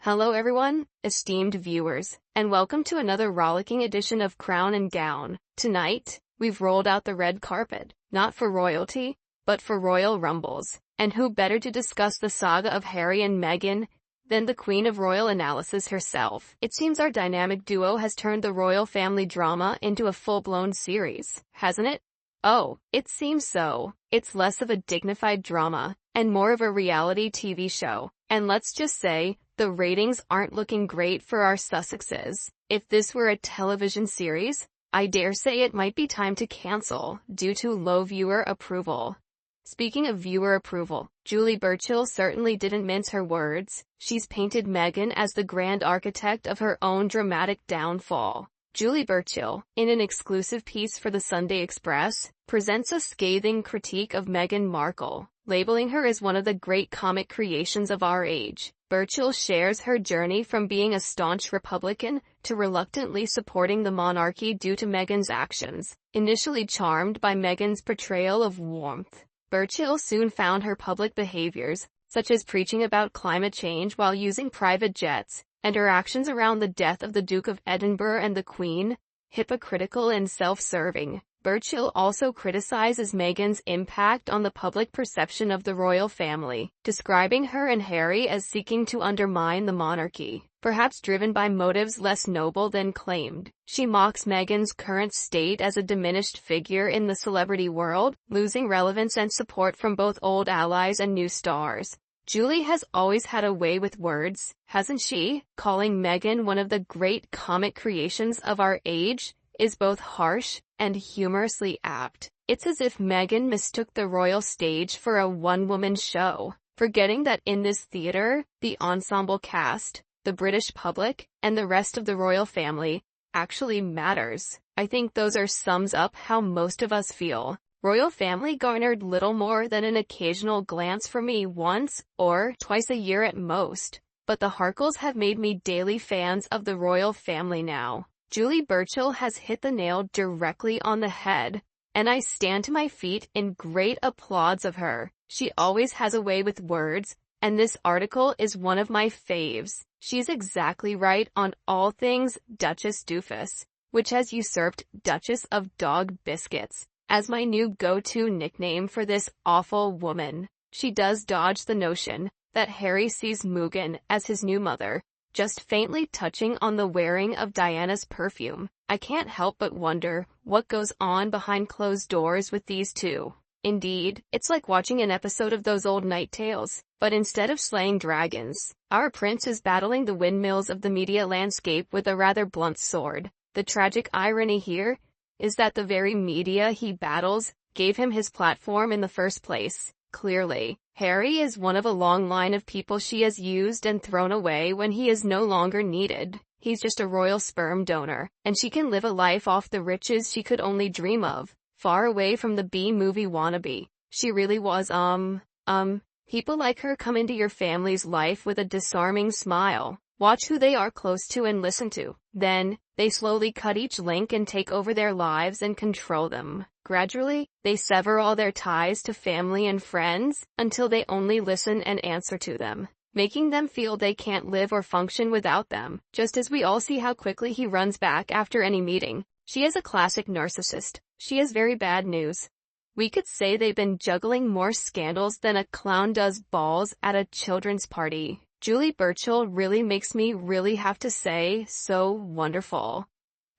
Hello everyone, esteemed viewers, and welcome to another rollicking edition of Crown and Gown. Tonight, we've rolled out the red carpet, not for royalty, but for royal rumbles. And who better to discuss the saga of Harry and Meghan than the queen of royal analysis herself? It seems our dynamic duo has turned the royal family drama into a full-blown series, hasn't it? Oh, it seems so. It's less of a dignified drama, and more of a reality TV show. And let's just say, the ratings aren't looking great for our Sussexes. If this were a television series, I dare say it might be time to cancel, due to low viewer approval. Speaking of viewer approval, Julie Burchill certainly didn't mince her words. She's painted Meghan as the grand architect of her own dramatic downfall. Julie Burchill, in an exclusive piece for the Sunday Express, presents a scathing critique of Meghan Markle, labeling her as one of the great comic creations of our age. Burchill shares her journey from being a staunch Republican to reluctantly supporting the monarchy due to Meghan's actions. Initially charmed by Meghan's portrayal of warmth, Burchill soon found her public behaviors, such as preaching about climate change while using private jets, and her actions around the death of the Duke of Edinburgh and the Queen, hypocritical and self-serving. Burchill also criticizes Meghan's impact on the public perception of the royal family, describing her and Harry as seeking to undermine the monarchy, perhaps driven by motives less noble than claimed. She mocks Meghan's current state as a diminished figure in the celebrity world, losing relevance and support from both old allies and new stars. Julie has always had a way with words, hasn't she? Calling Meghan one of the great comic creations of our age is both harsh and humorously apt. It's as if Meghan mistook the royal stage for a one-woman show, forgetting that in this theater, the ensemble cast, the British public, and the rest of the royal family actually matters. I think those sums up how most of us feel. Royal family garnered little more than an occasional glance from me once or twice a year at most, but the Harkles have made me daily fans of the royal family now. Julie Burchill has hit the nail directly on the head, and I stand to my feet in great applause of her. She always has a way with words, and this article is one of my faves. She's exactly right on all things Duchess Doofus, which has usurped Duchess of Dog Biscuits as my new go-to nickname for this awful woman. She does dodge the notion that Harry sees Meghan as his new mother, just faintly touching on the wearing of Diana's perfume. I can't help but wonder what goes on behind closed doors with these two. Indeed, it's like watching an episode of those old night tales, but instead of slaying dragons, our prince is battling the windmills of the media landscape with a rather blunt sword. The tragic irony here is that the very media he battles gave him his platform in the first place. Clearly, Harry is one of a long line of people she has used and thrown away when he is no longer needed. He's just a royal sperm donor, and she can live a life off the riches she could only dream of, far away from the B-movie wannabe. She really was, people like her come into your family's life with a disarming smile. Watch who they are close to and listen to. Then, they slowly cut each link and take over their lives and control them. Gradually, they sever all their ties to family and friends, until they only listen and answer to them, making them feel they can't live or function without them. Just as we all see how quickly he runs back after any meeting. She is a classic narcissist. She has very bad news. We could say they've been juggling more scandals than a clown does balls at a children's party. Julie Burchill really makes me really have to say, so wonderful.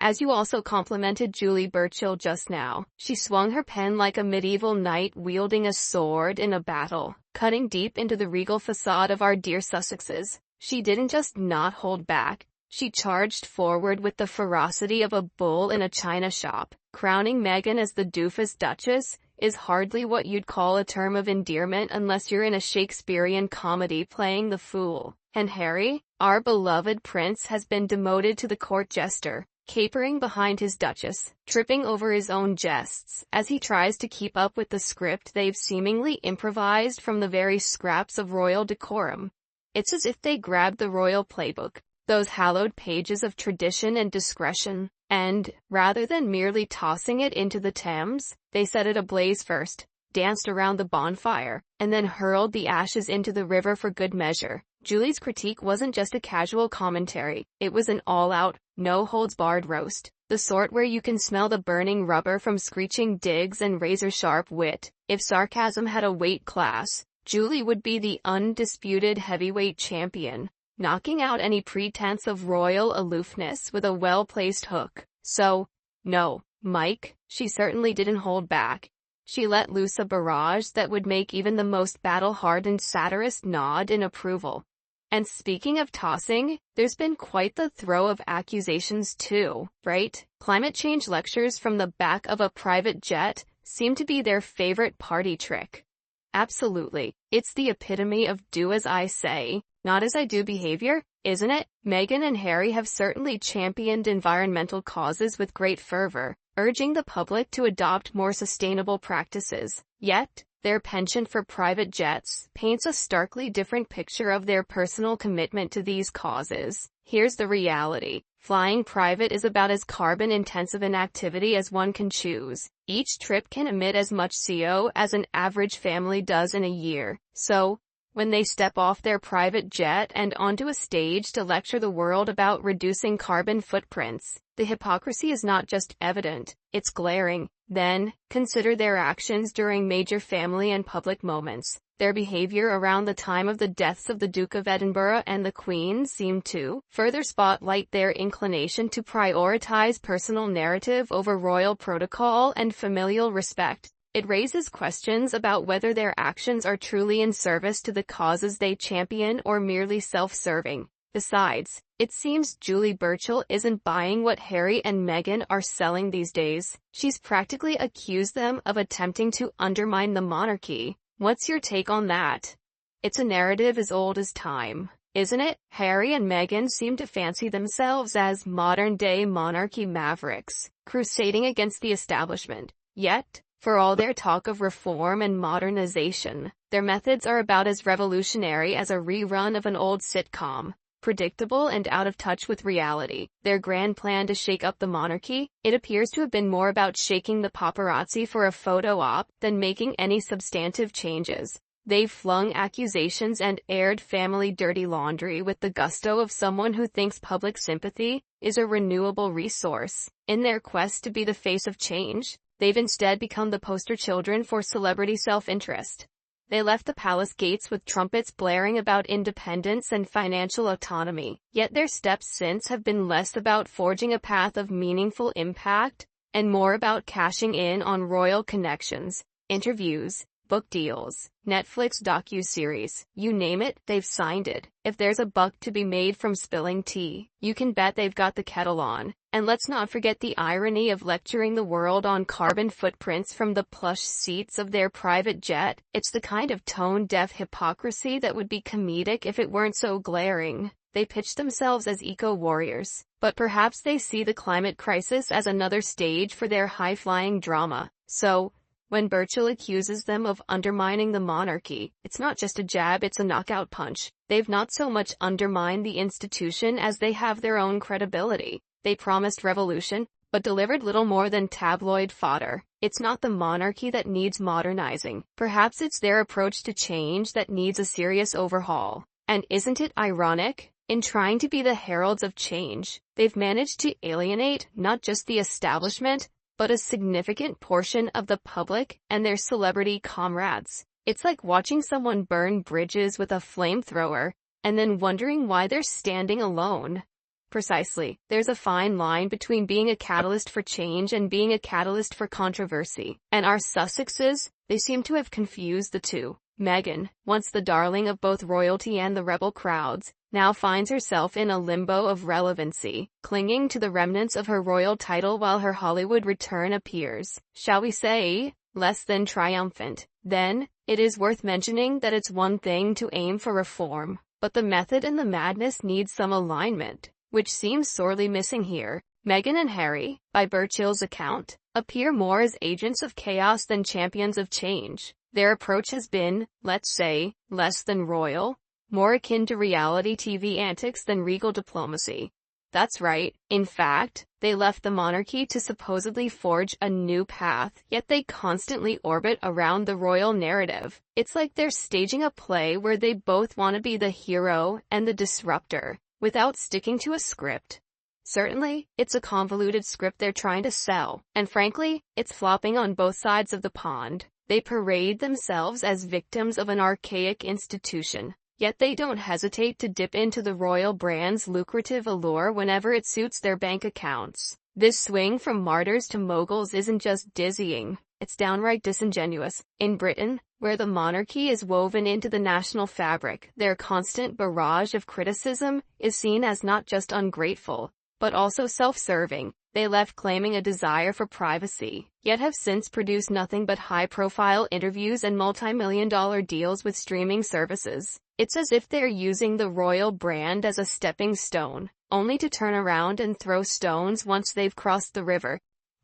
As you also complimented Julie Burchill just now, she swung her pen like a medieval knight wielding a sword in a battle, cutting deep into the regal facade of our dear Sussexes. She didn't just not hold back, she charged forward with the ferocity of a bull in a china shop. Crowning Meghan as the doofus Duchess is hardly what you'd call a term of endearment unless you're in a Shakespearean comedy playing the fool. And Harry, our beloved prince, has been demoted to the court jester, capering behind his duchess, tripping over his own jests as he tries to keep up with the script they've seemingly improvised from the very scraps of royal decorum. It's as if they grabbed the royal playbook, those hallowed pages of tradition and discretion, and, rather than merely tossing it into the Thames, they set it ablaze first, danced around the bonfire, and then hurled the ashes into the river for good measure. Julie's critique wasn't just a casual commentary, it was an all-out, no-holds-barred roast. The sort where you can smell the burning rubber from screeching digs and razor-sharp wit. If sarcasm had a weight class, Julie would be the undisputed heavyweight champion, knocking out any pretense of royal aloofness with a well-placed hook. So, no, Mike, she certainly didn't hold back. She let loose a barrage that would make even the most battle-hardened satirist nod in approval. And speaking of tossing, there's been quite the throw of accusations too, right? Climate change lectures from the back of a private jet seem to be their favorite party trick. Absolutely. It's the epitome of do as I say, not as I do behavior, isn't it? Meghan and Harry have certainly championed environmental causes with great fervor, urging the public to adopt more sustainable practices. Yet, their penchant for private jets paints a starkly different picture of their personal commitment to these causes. Here's the reality. Flying private is about as carbon-intensive an activity as one can choose. Each trip can emit as much CO as an average family does in a year. So, when they step off their private jet and onto a stage to lecture the world about reducing carbon footprints, the hypocrisy is not just evident, it's glaring. Then, consider their actions during major family and public moments. Their behavior around the time of the deaths of the Duke of Edinburgh and the Queen seemed to further spotlight their inclination to prioritize personal narrative over royal protocol and familial respect. It raises questions about whether their actions are truly in service to the causes they champion or merely self-serving. Besides, it seems Julie Burchill isn't buying what Harry and Meghan are selling these days. She's practically accused them of attempting to undermine the monarchy. What's your take on that? It's a narrative as old as time, isn't it? Harry and Meghan seem to fancy themselves as modern-day monarchy mavericks, crusading against the establishment. Yet, for all their talk of reform and modernization, their methods are about as revolutionary as a rerun of an old sitcom. Predictable and out of touch with reality. Their grand plan to shake up the monarchy, it appears to have been more about shaking the paparazzi for a photo op than making any substantive changes. They've flung accusations and aired family dirty laundry with the gusto of someone who thinks public sympathy is a renewable resource. In their quest to be the face of change, they've instead become the poster children for celebrity self-interest. They left the palace gates with trumpets blaring about independence and financial autonomy, yet their steps since have been less about forging a path of meaningful impact, and more about cashing in on royal connections, interviews, book deals, Netflix docu-series, you name it, they've signed it. If there's a buck to be made from spilling tea, you can bet they've got the kettle on. And let's not forget the irony of lecturing the world on carbon footprints from the plush seats of their private jet. It's the kind of tone-deaf hypocrisy that would be comedic if it weren't so glaring. They pitch themselves as eco-warriors, but perhaps they see the climate crisis as another stage for their high-flying drama. So, when Burchill accuses them of undermining the monarchy, it's not just a jab, it's a knockout punch. They've not so much undermined the institution as they have their own credibility. They promised revolution, but delivered little more than tabloid fodder. It's not the monarchy that needs modernizing. Perhaps it's their approach to change that needs a serious overhaul. And isn't it ironic? In trying to be the heralds of change, they've managed to alienate not just the establishment, but a significant portion of the public and their celebrity comrades. It's like watching someone burn bridges with a flamethrower, and then wondering why they're standing alone. Precisely. There's a fine line between being a catalyst for change and being a catalyst for controversy. And our Sussexes, they seem to have confused the two. Meghan, once the darling of both royalty and the rebel crowds, now finds herself in a limbo of relevancy, clinging to the remnants of her royal title while her Hollywood return appears, shall we say, less than triumphant. Then, it is worth mentioning that it's one thing to aim for reform, but the method and the madness need some alignment, which seems sorely missing here. Meghan and Harry, by Burchill's account, appear more as agents of chaos than champions of change. Their approach has been, let's say, less than royal, more akin to reality TV antics than regal diplomacy. That's right. In fact, they left the monarchy to supposedly forge a new path, yet they constantly orbit around the royal narrative. It's like they're staging a play where they both want to be the hero and the disruptor, without sticking to a script. Certainly, it's a convoluted script they're trying to sell, and frankly, it's flopping on both sides of the pond. They parade themselves as victims of an archaic institution, yet they don't hesitate to dip into the royal brand's lucrative allure whenever it suits their bank accounts. This swing from martyrs to moguls isn't just dizzying, it's downright disingenuous. In Britain, where the monarchy is woven into the national fabric, their constant barrage of criticism is seen as not just ungrateful, but also self-serving. They left claiming a desire for privacy, yet have since produced nothing but high-profile interviews and multi-million-dollar deals with streaming services. It's as if they're using the royal brand as a stepping stone, only to turn around and throw stones once they've crossed the river.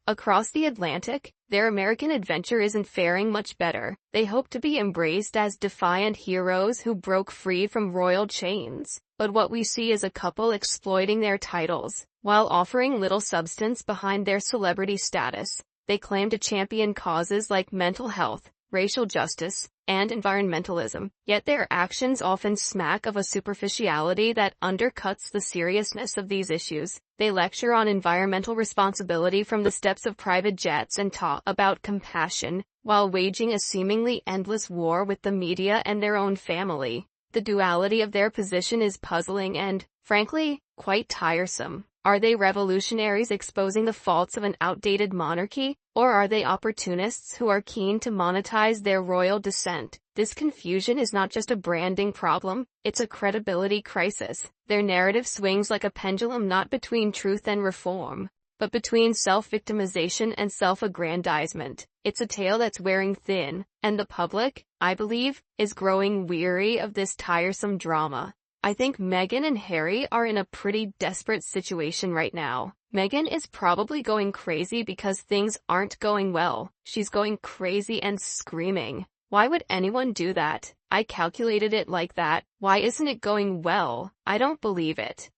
Across the Atlantic, their American adventure isn't faring much better. They hope to be embraced as defiant heroes who broke free from royal chains. But what we see is a couple exploiting their titles, while offering little substance behind their celebrity status. They claim to champion causes like mental health, racial justice, and environmentalism, yet their actions often smack of a superficiality that undercuts the seriousness of these issues. They lecture on environmental responsibility from the steps of private jets and talk about compassion, while waging a seemingly endless war with the media and their own family. The duality of their position is puzzling and, frankly, quite tiresome. Are they revolutionaries exposing the faults of an outdated monarchy, or are they opportunists who are keen to monetize their royal descent? This confusion is not just a branding problem, it's a credibility crisis. Their narrative swings like a pendulum not between truth and reform, but between self-victimization and self-aggrandizement. It's a tale that's wearing thin, and the public, I believe, is growing weary of this tiresome drama. I think Meghan and Harry are in a pretty desperate situation right now. Meghan is probably going crazy because things aren't going well. She's going crazy and screaming. Why would anyone do that? I calculated it like that. Why isn't it going well? I don't believe it.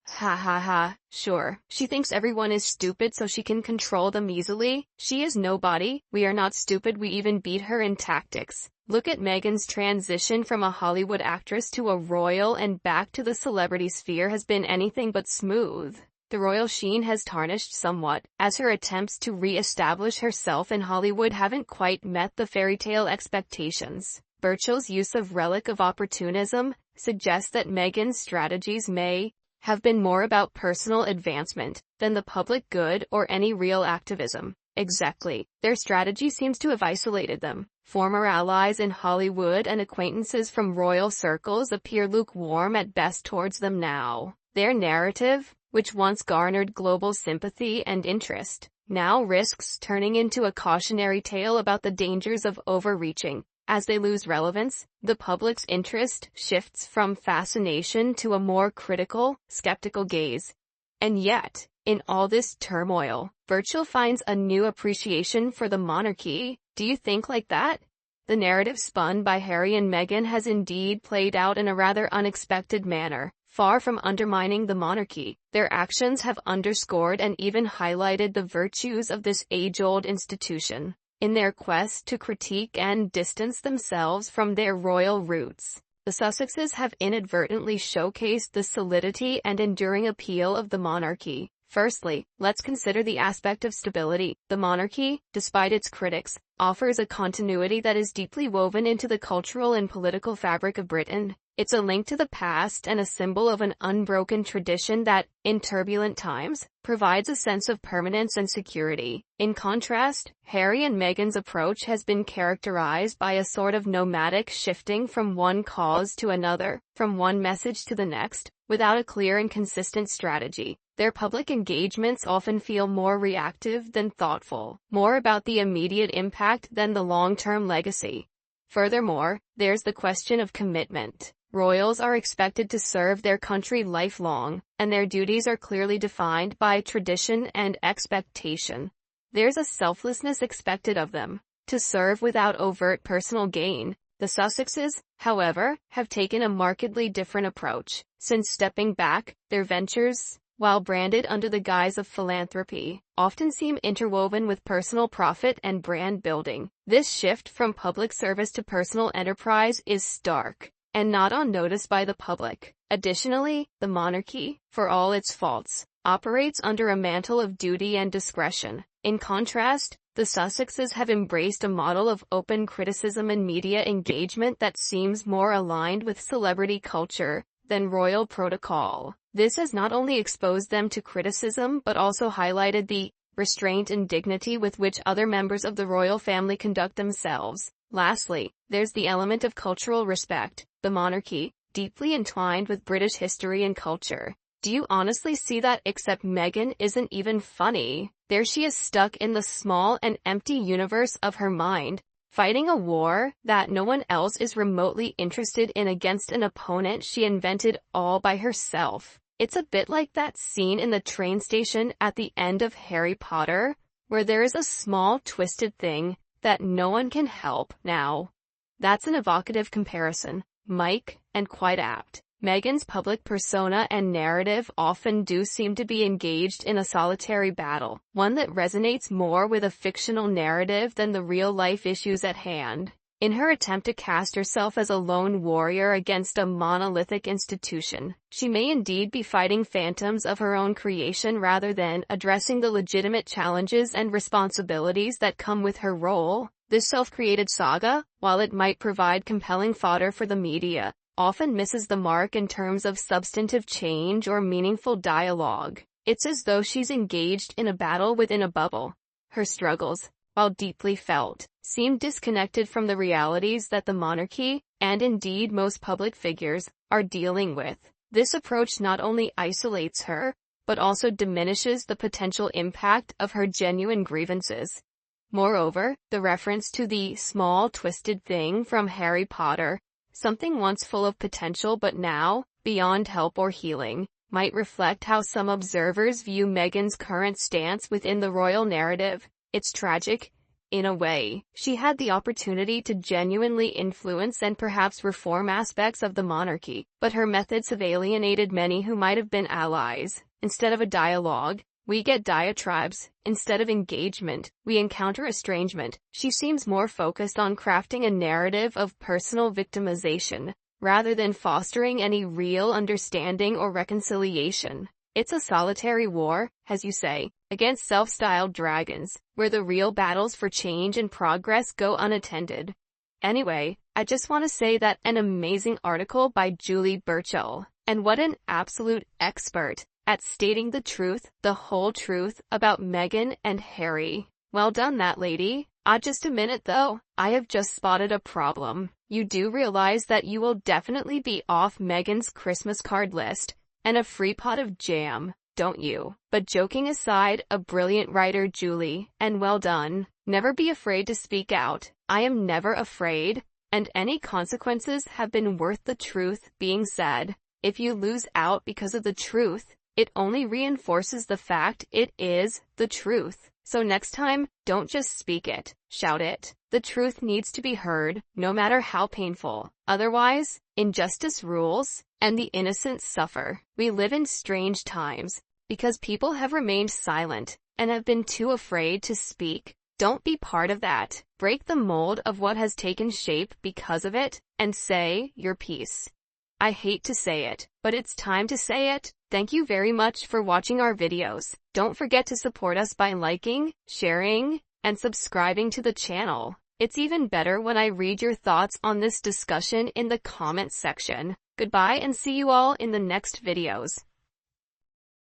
Ha ha ha, sure. She thinks everyone is stupid so she can control them easily. She is nobody. We are not stupid, we even beat her in tactics. Look at Meghan's transition from a Hollywood actress to a royal and back to the celebrity sphere has been anything but smooth. The royal sheen has tarnished somewhat, as her attempts to re-establish herself in Hollywood haven't quite met the fairy tale expectations. Burchell's use of relic of opportunism suggests that Meghan's strategies may have been more about personal advancement than the public good or any real activism. Exactly. Their strategy seems to have isolated them. Former allies in Hollywood and acquaintances from royal circles appear lukewarm at best towards them now. Their narrative, which once garnered global sympathy and interest, now risks turning into a cautionary tale about the dangers of overreaching. As they lose relevance, the public's interest shifts from fascination to a more critical, skeptical gaze. And yet, in all this turmoil, Burchell finds a new appreciation for the monarchy. Do you think like that? The narrative spun by Harry and Meghan has indeed played out in a rather unexpected manner. Far from undermining the monarchy, their actions have underscored and even highlighted the virtues of this age-old institution. In their quest to critique and distance themselves from their royal roots, the Sussexes have inadvertently showcased the solidity and enduring appeal of the monarchy. Firstly, let's consider the aspect of stability. The monarchy, despite its critics, offers a continuity that is deeply woven into the cultural and political fabric of Britain. It's a link to the past and a symbol of an unbroken tradition that, in turbulent times, provides a sense of permanence and security. In contrast, Harry and Meghan's approach has been characterized by a sort of nomadic shifting from one cause to another, from one message to the next, without a clear and consistent strategy. Their public engagements often feel more reactive than thoughtful, more about the immediate impact than the long-term legacy. Furthermore, there's the question of commitment. Royals are expected to serve their country lifelong, and their duties are clearly defined by tradition and expectation. There's a selflessness expected of them, to serve without overt personal gain. The Sussexes, however, have taken a markedly different approach. Since stepping back, their ventures, while branded under the guise of philanthropy, often seem interwoven with personal profit and brand building. This shift from public service to personal enterprise is stark and not unnoticed by the public. Additionally, the monarchy, for all its faults, operates under a mantle of duty and discretion. In contrast, the Sussexes have embraced a model of open criticism and media engagement that seems more aligned with celebrity culture than royal protocol. This has not only exposed them to criticism but also highlighted the restraint and dignity with which other members of the royal family conduct themselves. Lastly, there's the element of cultural respect. The monarchy, deeply entwined with British history and culture. Do you honestly see that? Except Meghan isn't even funny. There she is, stuck in the small and empty universe of her mind, fighting a war that no one else is remotely interested in against an opponent she invented all by herself. It's a bit like that scene in the train station at the end of Harry Potter, where there is a small twisted thing that no one can help. Now, that's an evocative comparison, Mike, and quite apt. Meghan's public persona and narrative often do seem to be engaged in a solitary battle, one that resonates more with a fictional narrative than the real-life issues at hand. In her attempt to cast herself as a lone warrior against a monolithic institution, she may indeed be fighting phantoms of her own creation rather than addressing the legitimate challenges and responsibilities that come with her role. This self-created saga, while it might provide compelling fodder for the media, often misses the mark in terms of substantive change or meaningful dialogue. It's as though she's engaged in a battle within a bubble. Her struggles, while deeply felt, seem disconnected from the realities that the monarchy, and indeed most public figures, are dealing with. This approach not only isolates her, but also diminishes the potential impact of her genuine grievances. Moreover, the reference to the small twisted thing from Harry Potter, something once full of potential but now, beyond help or healing, might reflect how some observers view Meghan's current stance within the royal narrative. It's tragic, in a way. She had the opportunity to genuinely influence and perhaps reform aspects of the monarchy, but her methods have alienated many who might have been allies. Instead of a dialogue, we get diatribes. Instead of engagement, we encounter estrangement. She seems more focused on crafting a narrative of personal victimization, rather than fostering any real understanding or reconciliation. It's a solitary war, as you say, against self-styled dragons, where the real battles for change and progress go unattended. Anyway, I just want to say that an amazing article by Julie Burchell, and what an absolute expert at stating the truth, the whole truth, about Meghan and Harry. Well done, that lady. Just a minute though, I have just spotted a problem. You do realize that you will definitely be off Meghan's Christmas card list, and a free pot of jam, don't you? But joking aside, a brilliant writer, Julie, and well done. Never be afraid to speak out. I am never afraid, and any consequences have been worth the truth being said. If you lose out because of the truth, it only reinforces the fact it is the truth. So next time, don't just speak it, shout it. The truth needs to be heard, no matter how painful. Otherwise, injustice rules, and the innocent suffer. We live in strange times, because people have remained silent, and have been too afraid to speak. Don't be part of that. Break the mold of what has taken shape because of it, and say your piece. I hate to say it, but it's time to say it. Thank you very much for watching our videos. Don't forget to support us by liking, sharing, and subscribing to the channel. It's even better when I read your thoughts on this discussion in the comments section. Goodbye and see you all in the next videos.